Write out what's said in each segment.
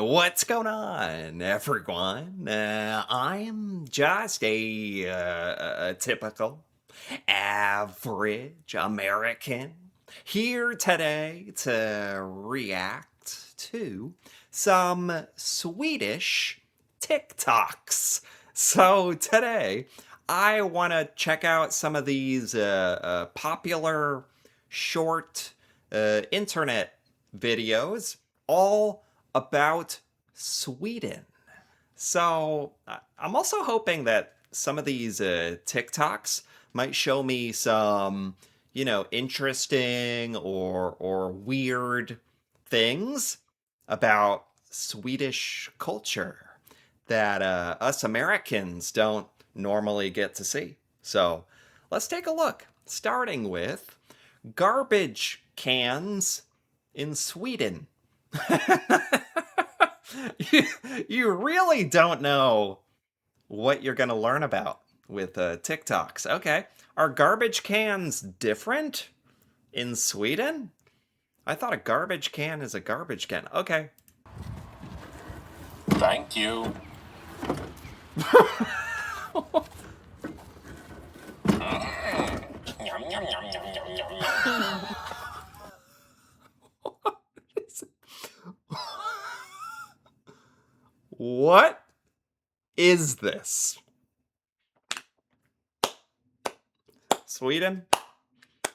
What's going on, everyone? I'm just a typical, average American here today to react to some Swedish TikToks. So today, I want to check out some of these popular short internet videos, all about Sweden. So I'm also hoping that some of these TikToks might show me some, interesting or weird things about Swedish culture that us Americans don't normally get to see. So let's take a look, starting with garbage cans in Sweden. you, you really don't know what you're going to learn about with TikToks. Okay. Are garbage cans different in Sweden? I thought a garbage can is a garbage can. Okay. Thank you. Yum, yum, yum, yum, yum, yum, yum. What is this? Sweden?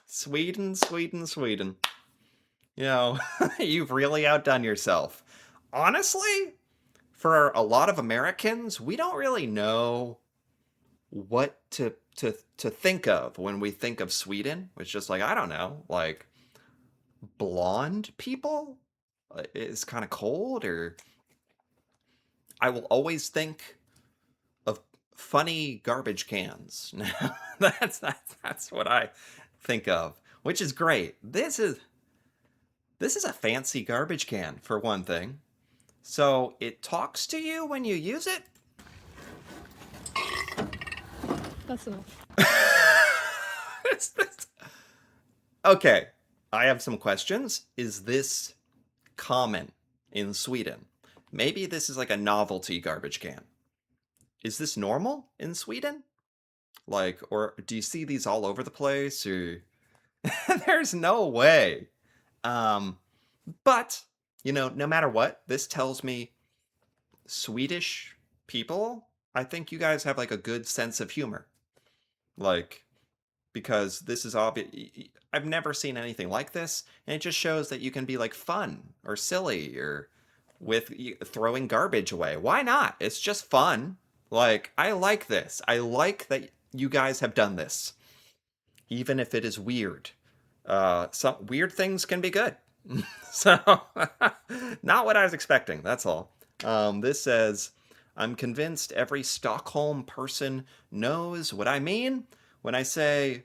Sweden, Sweden, Sweden. You've really outdone yourself. Honestly, for a lot of Americans, we don't really know what to think of when we think of Sweden. It's just like, I don't know, like blonde people is kind of cold, or I will always think of funny garbage cans. That's what I think of, which is great. This is a fancy garbage can for one thing. So it talks to you when you use it? That's enough. Is this- Okay, I have some questions. Is this common in Sweden? Maybe this is like a novelty garbage can. Is this normal in Sweden? Like, or do you see these all over the place? Or there's no way. Um, but no matter what, this tells me Swedish people, I think you guys have like a good sense of humor. Like, because this is obvious. I've never seen anything like this, and it just shows that you can be like fun or silly or with throwing garbage away. Why not? It's just fun. Like, I like this. I like that you guys have done this, even if it is weird. Some weird things can be good. So, not what I was expecting. That's all. This says, I'm convinced every Stockholm person knows what I mean when I say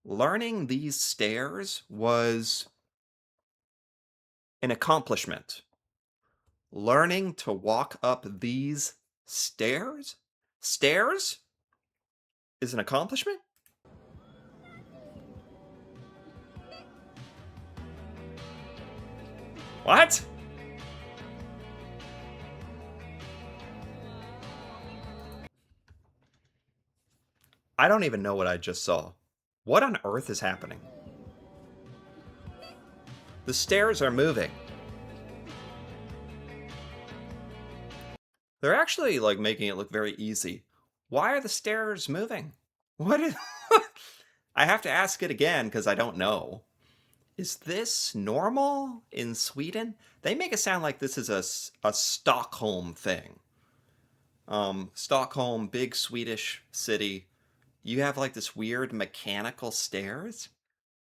learning these stairs was an accomplishment. Learning to walk up these stairs? Stairs is an accomplishment? What? I don't even know what I just saw. What on earth is happening? The stairs are moving. They're actually like making it look very easy. Why are the stairs moving? What is I have to ask it again because I don't know. Is this normal in Sweden? They make it sound like this is a Stockholm thing. Stockholm, big Swedish city. You have like this weird mechanical stairs.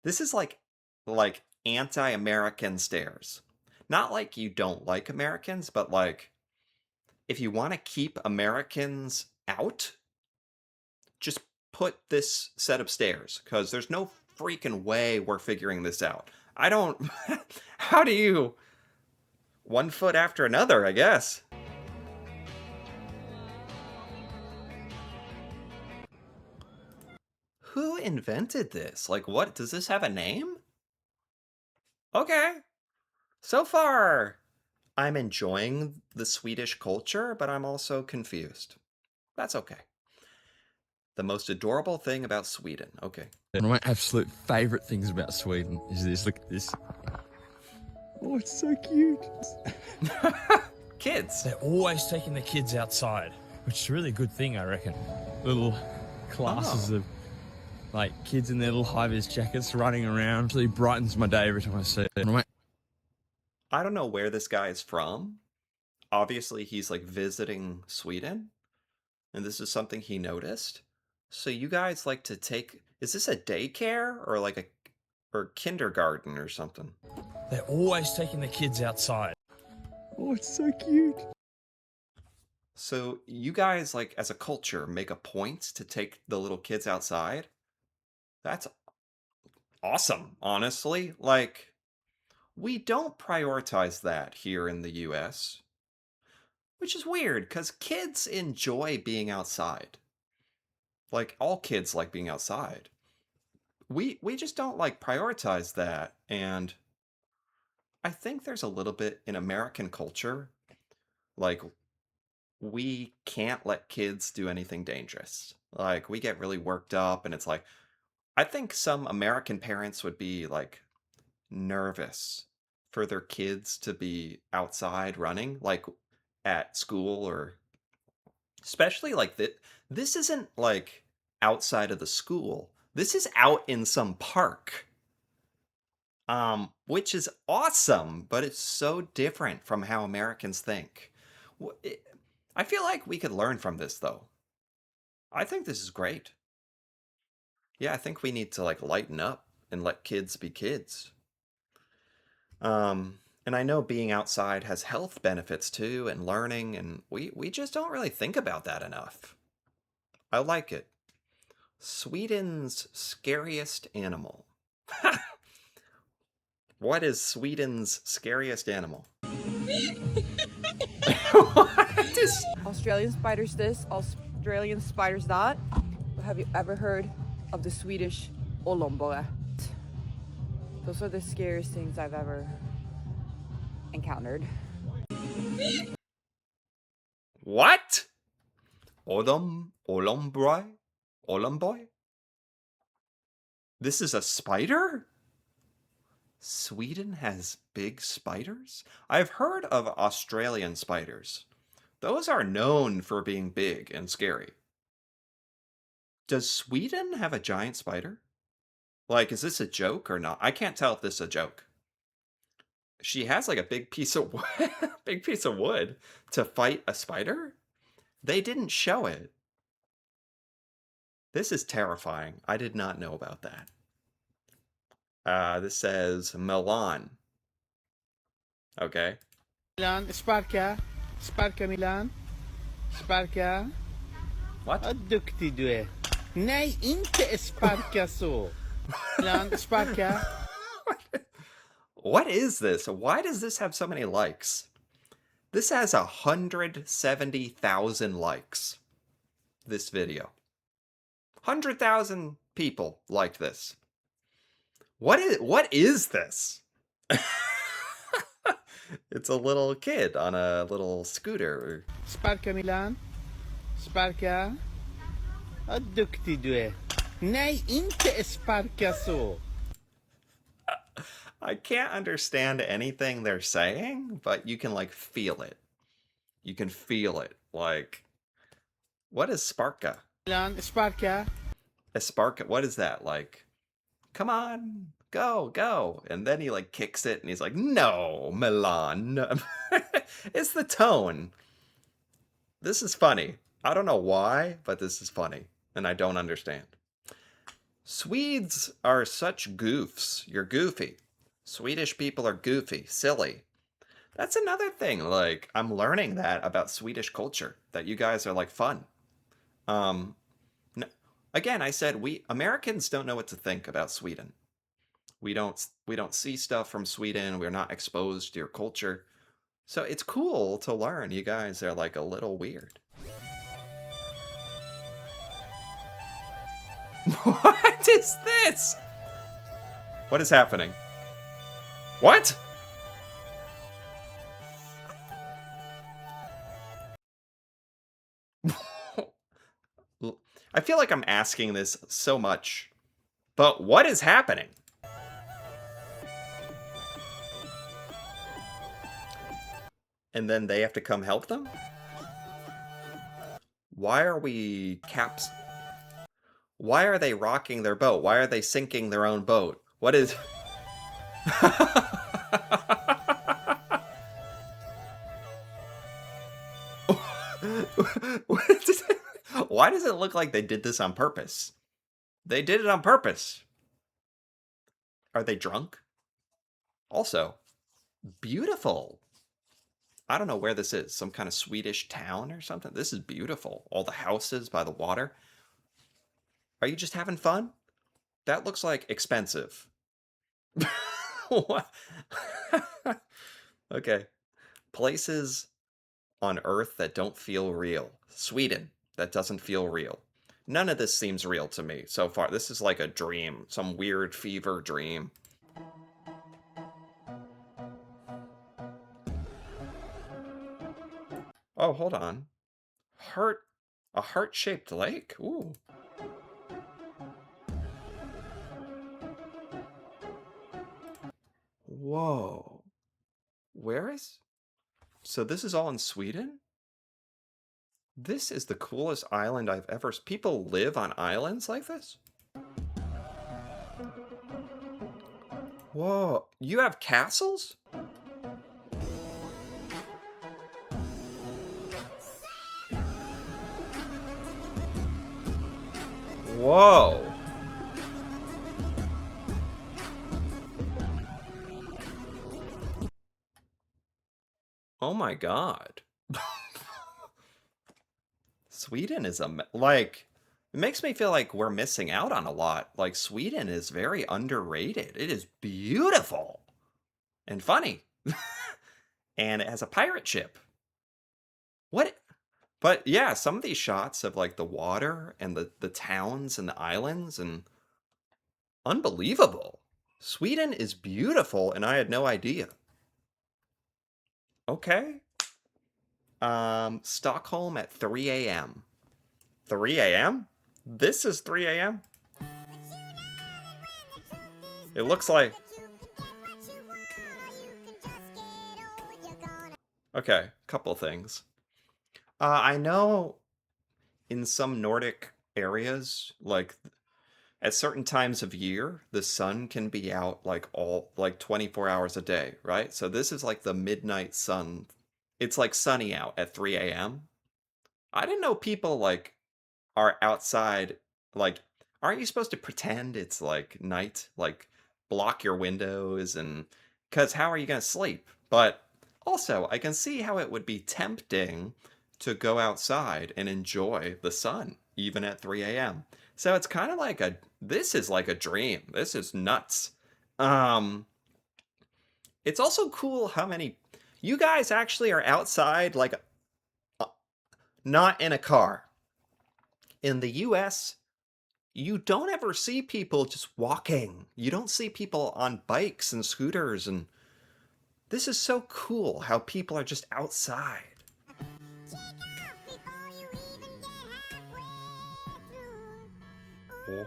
This is like anti-American stairs. Not like you don't like Americans, but like if you want to keep Americans out, just put this set of stairs because there's no freaking way we're figuring this out. I don't. How do you. One foot after another, I guess. Who invented this? Like, what? Does this have a name? Okay. So far, I'm enjoying the Swedish culture, but I'm also confused. That's okay. The most adorable thing about Sweden. Okay. One of my absolute favourite things about Sweden is this. Look at this. Oh, it's so cute. Kids. They're always taking the kids outside, which is a really good thing, I reckon. Little classes of like kids in their little high-vis jackets running around. Really brightens my day every time I see it. I don't know where this guy is from. Obviously, he's like visiting Sweden, and this is something he noticed. So you guys like to take, is this a daycare or like a or kindergarten or something? They're always taking the kids outside. Oh, it's so cute. So you guys like as a culture make a point to take the little kids outside? That's awesome, honestly. Like we don't prioritize that here in the US, which is weird cuz kids enjoy being outside. Like all kids like being outside. We just don't like prioritize that, and I think there's a little bit in American culture like we can't let kids do anything dangerous. Like we get really worked up and it's like I think some American parents would be like nervous for their kids to be outside running like at school or especially like that this isn't like outside of the school. This is out in some park. Which is awesome, but it's so different from how Americans think. I feel like we could learn from this though. I think this is great. Yeah, I think we need to like lighten up and let kids be kids. And I know being outside has health benefits too and learning, and we just don't really think about that enough. I like it. Sweden's scariest animal. What is Sweden's scariest animal? What is... Australian spiders this, Australian spiders that. But have you ever heard of the Swedish olombore? Those are the scariest things I've ever encountered. What? Olomboy? Olomboy? This is a spider? Sweden has big spiders? I've heard of Australian spiders. Those are known for being big and scary. Does Sweden have a giant spider? Like, is this a joke or not? I can't tell if this is a joke. She has like a big piece of wood, big piece of wood to fight a spider? They didn't show it. This is terrifying. I did not know about that. This says Milan. Okay. Milan, sparka. Sparka Milan. Sparka. What? Vad duktig du är. Nej, inte sparka så. Milan, sparka. What is this? Why does this have so many likes? This has 170,000 likes. This video. 100,000 people liked this. What is this? It's a little kid on a little scooter. Sparka Milan. Sparka. Vad duktig du är. Nej, inte sparka så. I can't understand anything they're saying, but you can like feel it. You can feel it. Like, what is Sparka? Milan, sparka. A Sparka, what is that? Like, come on, go, go. And then he like kicks it and he's like, no, Milan. It's the tone. This is funny. I don't know why, but this is funny. And I don't understand. Swedes are such goofs. You're goofy. Swedish people are goofy, silly. That's another thing. Like, I'm learning that about Swedish culture, that you guys are like fun. No, again, I said we Americans don't know what to think about Sweden. We don't see stuff from Sweden. We're not exposed to your culture. So it's cool to learn you guys are like a little weird. What is this? What is happening? What? I feel like I'm asking this so much, but what is happening? And then they have to come help them? Why are we caps? Why are they rocking their boat? Why are they sinking their own boat? What is... Why does it look like they did this on purpose? They did it on purpose. Are they drunk? Also, beautiful. I don't know where this is. Some kind of Swedish town or something. This is beautiful. All the houses by the water. Are you just having fun? That looks like expensive. What? Okay. Places on Earth that don't feel real. Sweden, that doesn't feel real. None of this seems real to me so far. This is like a dream, some weird fever dream. Oh, hold on. A heart-shaped lake? Ooh. Whoa. Where is... So this is all in Sweden? This is the coolest island I've ever... People live on islands like this? Whoa. You have castles? Whoa. Oh my god. Sweden is like, it makes me feel like we're missing out on a lot. Like, Sweden is very underrated. It is beautiful and funny. And it has a pirate ship. What? But yeah, some of these shots of like the water and the towns and the islands and unbelievable. Sweden is beautiful and I had no idea. Okay. Stockholm at 3 a.m. 3 a.m.? This is 3 a.m.? It looks like... Okay, couple things. I know in some Nordic areas, like at certain times of year, the sun can be out like 24 hours a day, right? So this is like the midnight sun. It's like sunny out at 3 a.m. I didn't know people like are outside, like, aren't you supposed to pretend it's like night, like block your windows, and because how are you going to sleep? But also I can see how it would be tempting to go outside and enjoy the sun even at 3 a.m. So it's kind of like this is like a dream. This is nuts. um it's also cool how many you guys actually are outside, like, uh, not in a car. In the US, you don't ever see people just walking. You don't see people on bikes and scooters, and this is so cool how people are just outside. Oh.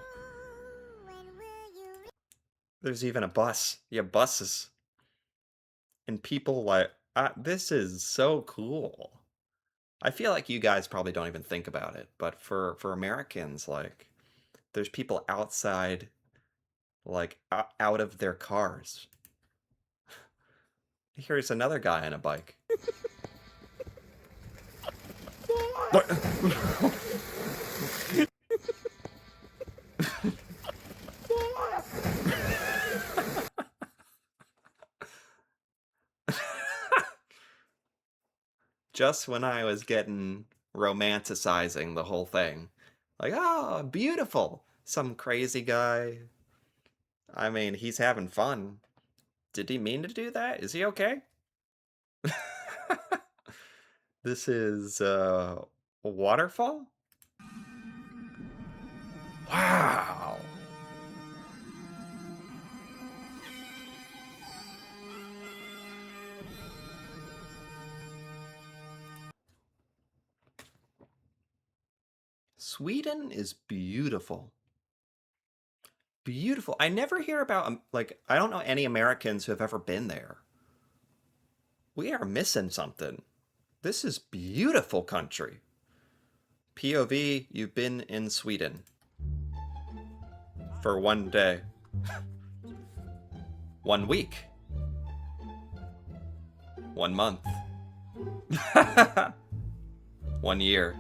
There's even a bus. Yeah, buses. And people like, this is so cool. I feel like you guys probably don't even think about it, but for Americans, like, there's people outside, like, out of their cars. Here's another guy on a bike. Just when I was getting romanticizing the whole thing. Like, oh, beautiful. Some crazy guy. I mean, he's having fun. Did he mean to do that? Is he okay? This is a waterfall? Wow. Sweden is beautiful. Beautiful. I never hear about, like, I don't know any Americans who have ever been there. We are missing something. This is beautiful country. POV, you've been in Sweden. For 1 day. 1 week. 1 month. 1 year.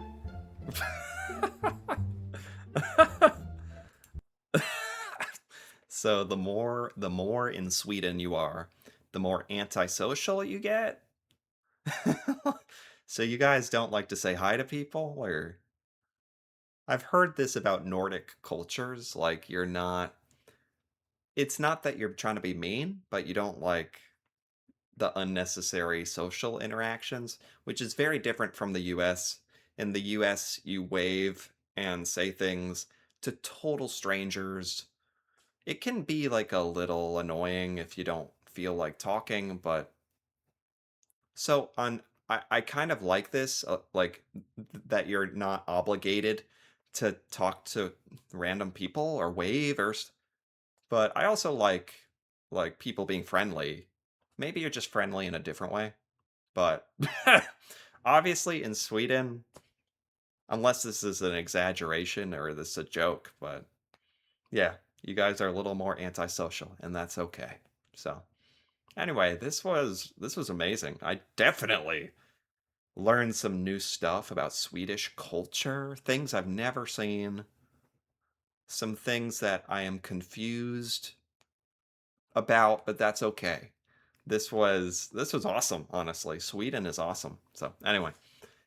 So the more in Sweden you are, the more antisocial you get. So you guys don't like to say hi to people, or I've heard this about Nordic cultures, like it's not that you're trying to be mean, but you don't like the unnecessary social interactions, which is very different from the US. In the US, you wave and say things to total strangers. It can be like a little annoying if you don't feel like talking, but so I kind of like this, like that you're not obligated to talk to random people or wave but I also like people being friendly. Maybe you're just friendly in a different way, but obviously in Sweden, unless this is an exaggeration or this is a joke, but yeah, you guys are a little more antisocial, and that's okay. So anyway, this was amazing. I definitely learned some new stuff about Swedish culture, things I've never seen, some things that I am confused about, but that's okay. This was awesome, honestly. Sweden is awesome. So anyway,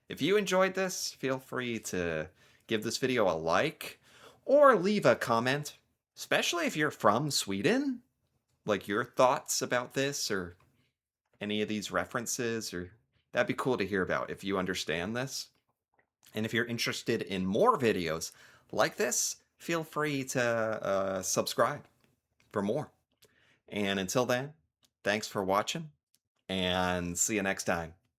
if you enjoyed this, feel free to give this video a like or leave a comment, especially if you're from Sweden, like your thoughts about this or any of these references, or that'd be cool to hear about if you understand this. And if you're interested in more videos like this, feel free to subscribe for more. And until then, thanks for watching and see you next time.